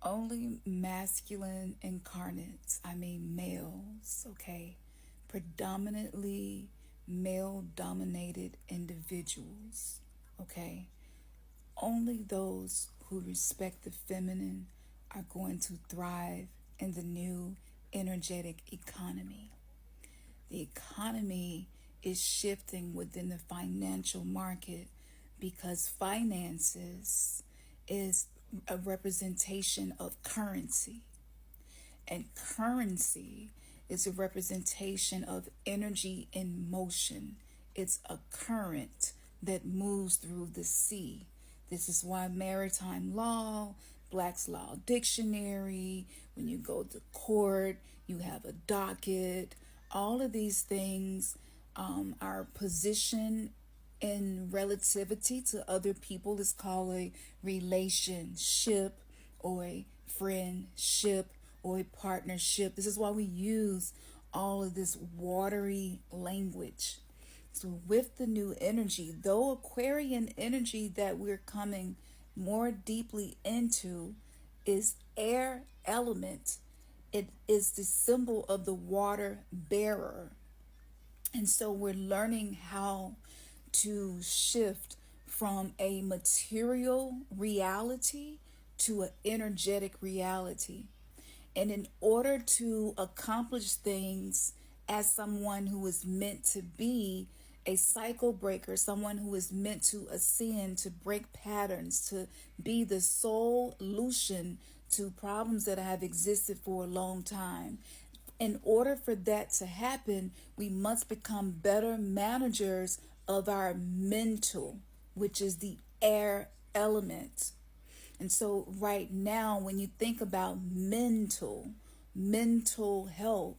only masculine incarnates, I mean males, okay? Predominantly male dominated individuals, okay? Only those who respect the feminine are going to thrive in the new energetic economy. The economy is shifting within the financial market because finances is a representation of currency, and currency is a representation of energy in motion. It's a current that moves through the sea. This is why maritime law, Black's Law Dictionary, when you go to court, you have a docket. All of these things are position in relativity to other people is called a relationship or a friendship or a partnership. This is why we use all of this watery language. So, with the new energy, though Aquarian energy that we're coming more deeply into is air element, it is the symbol of the water bearer. And so we're learning how to shift from a material reality to an energetic reality. And in order to accomplish things as someone who is meant to be a cycle breaker, someone who is meant to ascend, to break patterns, to be the solution to problems that have existed for a long time. In order for that to happen, we must become better managers of our mental, which is the air element. And so, right now, when you think about mental health,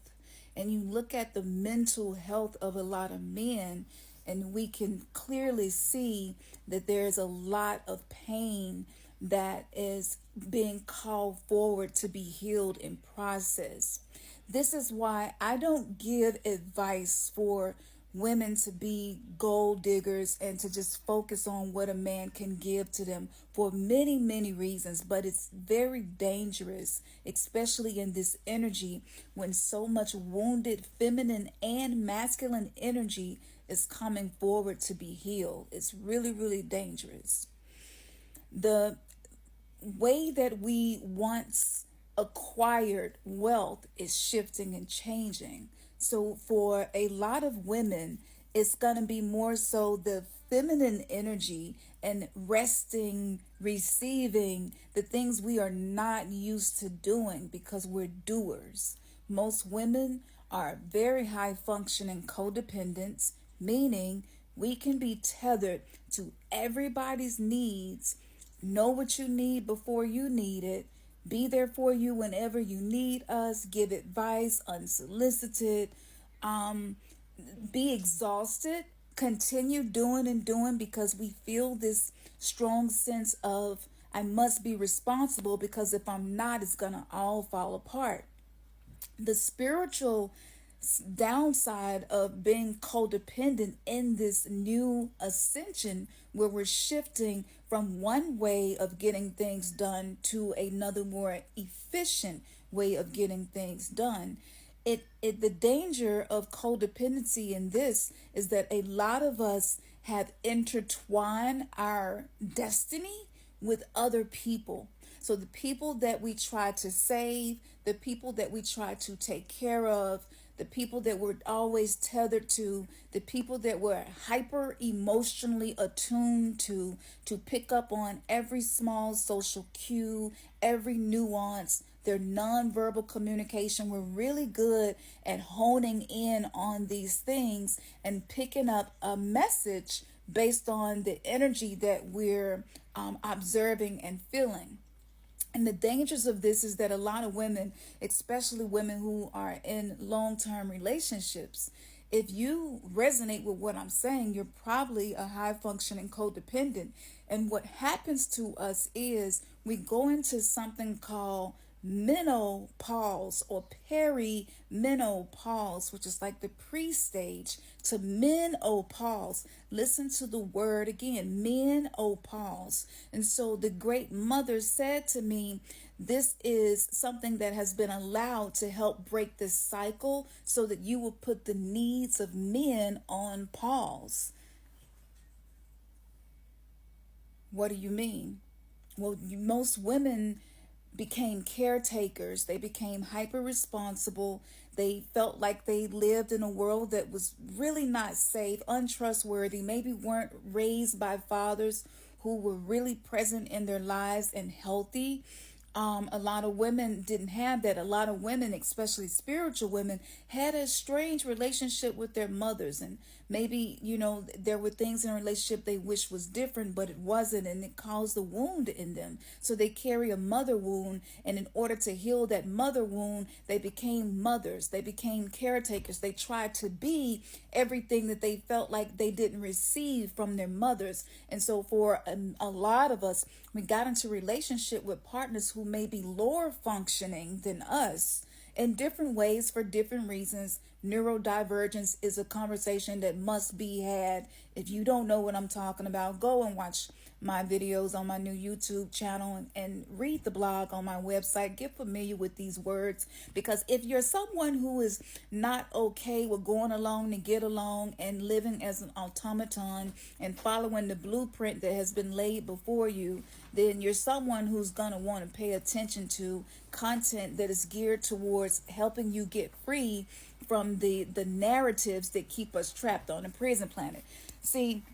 and you look at the mental health of a lot of men, and we can clearly see that there's a lot of pain that is being called forward to be healed and processed. This is why I don't give advice for women to be gold diggers and to just focus on what a man can give to them for many, many reasons. But it's very dangerous, especially in this energy when so much wounded feminine and masculine energy is coming forward to be healed. It's really, really dangerous. The way that we once acquired wealth is shifting and changing. So for a lot of women, it's going to be more so the feminine energy and resting, receiving the things we are not used to doing because we're doers. Most women are very high functioning codependents, meaning we can be tethered to everybody's needs, know what you need before you need it, be there for you whenever you need us, give advice unsolicited, be exhausted, continue doing and doing because we feel this strong sense of I must be responsible because if I'm not, it's going to all fall apart. The spiritual downside of being codependent in this new ascension where we're shifting from one way of getting things done to another more efficient way of getting things done. The danger of codependency in this is that a lot of us have intertwined our destiny with other people. So the people that we try to save, the people that we try to take care of, the people that we're always tethered to, the people that we're hyper emotionally attuned to pick up on every small social cue, every nuance, their nonverbal communication. We're really good at honing in on these things and picking up a message based on the energy that we're observing and feeling. And the dangers of this is that a lot of women, especially women who are in long-term relationships, if you resonate with what I'm saying, you're probably a high functioning codependent. And what happens to us is we go into something called menopause or perimenopause, which is like the pre-stage, to menopause. Listen to the word again, menopause. And so the great mother said to me, this is something that has been allowed to help break this cycle so that you will put the needs of men on pause. What do you mean? Well, most women became caretakers. They became hyper responsible. They felt like they lived in a world that was really not safe, untrustworthy, maybe weren't raised by fathers who were really present in their lives and healthy. A lot of women didn't have that. A lot of women, especially spiritual women, had a strange relationship with their mothers. And maybe, there were things in a relationship they wish was different, but it wasn't. And it caused a wound in them. So they carry a mother wound. And in order to heal that mother wound, they became mothers. They became caretakers. They tried to be everything that they felt like they didn't receive from their mothers. And so for a lot of us, we got into relationship with partners who may be lower functioning than us in different ways for different reasons. Neurodivergence is a conversation that must be had. If you don't know what I'm talking about, go and watch my videos on my new YouTube channel and read the blog on my website. Get familiar with these words, because if you're someone who is not okay with going along to get along and living as an automaton and following the blueprint that has been laid before you, then you're someone who's going to want to pay attention to content that is geared towards helping you get free from the narratives that keep us trapped on the prison planet. See,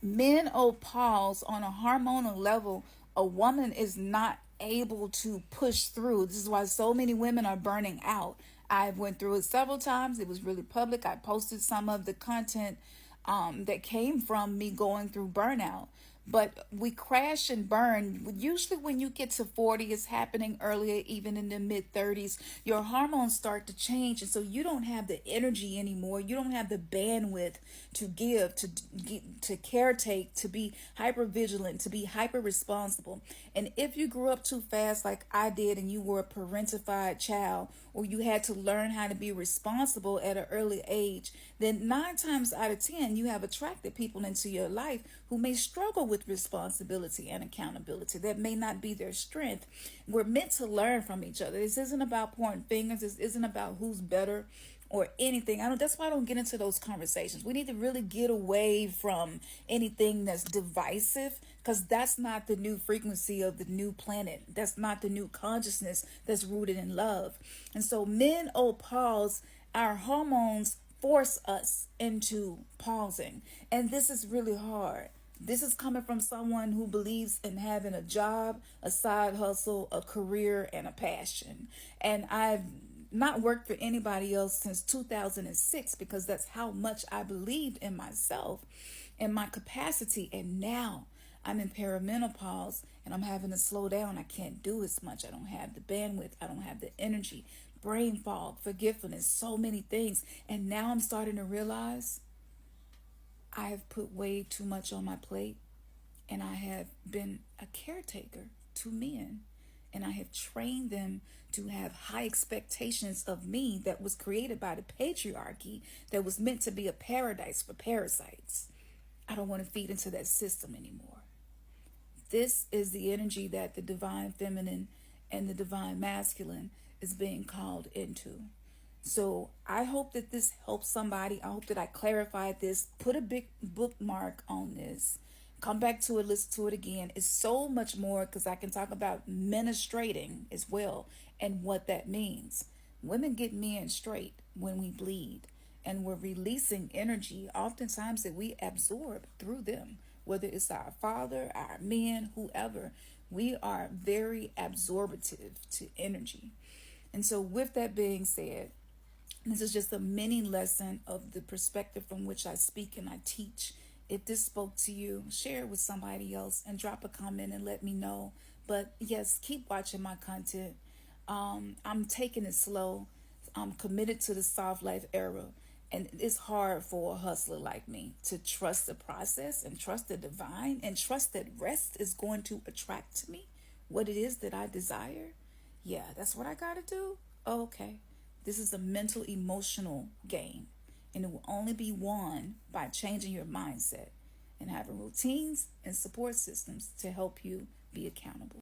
menopause, on a hormonal level, a woman is not able to push through. This is why so many women are burning out. I went through it several times. It was really public. I posted some of the content that came from me going through burnout. But we crash and burn. Usually when you get to 40, it's happening earlier, even in the mid 30s. Your hormones start to change. And so you don't have the energy anymore. You don't have the bandwidth to give, to caretake, to be hyper vigilant, to be hyper responsible. And if you grew up too fast like I did, and you were a parentified child, or you had to learn how to be responsible at an early age, then 9 times out of 10, you have attracted people into your life who may struggle with responsibility and accountability. That may not be their strength. We're meant to learn from each other. This isn't about pointing fingers. This isn't about who's better or anything. That's why I don't get into those conversations. We need to really get away from anything that's divisive, because that's not the new frequency of the new planet. That's not the new consciousness that's rooted in love. And so menopause, our hormones force us into pausing. And this is really hard. This is coming from someone who believes in having a job, a side hustle, a career, and a passion. And I've not worked for anybody else since 2006, because that's how much I believed in myself and my capacity. And now I'm in perimenopause and I'm having to slow down. I can't do as much. I don't have the bandwidth. I don't have the energy, brain fog, forgetfulness, so many things. And now I'm starting to realize I have put way too much on my plate, and I have been a caretaker to men, and I have trained them to have high expectations of me that was created by the patriarchy, that was meant to be a paradise for parasites. I don't want to feed into that system anymore. This is the energy that the divine feminine and the divine masculine is being called into. So I hope that this helps somebody. I hope that I clarified this. Put a big bookmark on this. Come back to it, listen to it again. It's so much more, because I can talk about ministrating as well and what that means. Women get men straight when we bleed, and we're releasing energy oftentimes that we absorb through them, whether it's our father, our men, whoever. We are very absorbative to energy. And so with that being said, this is just a mini lesson of the perspective from which I speak and I teach. If this spoke to you, share it with somebody else and drop a comment and let me know. But yes, keep watching my content. I'm taking it slow. I'm committed to the soft life era. And it's hard for a hustler like me to trust the process and trust the divine and trust that rest is going to attract to me what it is that I desire. Yeah, that's what I got to do. Okay. This is a mental emotional game, and it will only be won by changing your mindset and having routines and support systems to help you be accountable.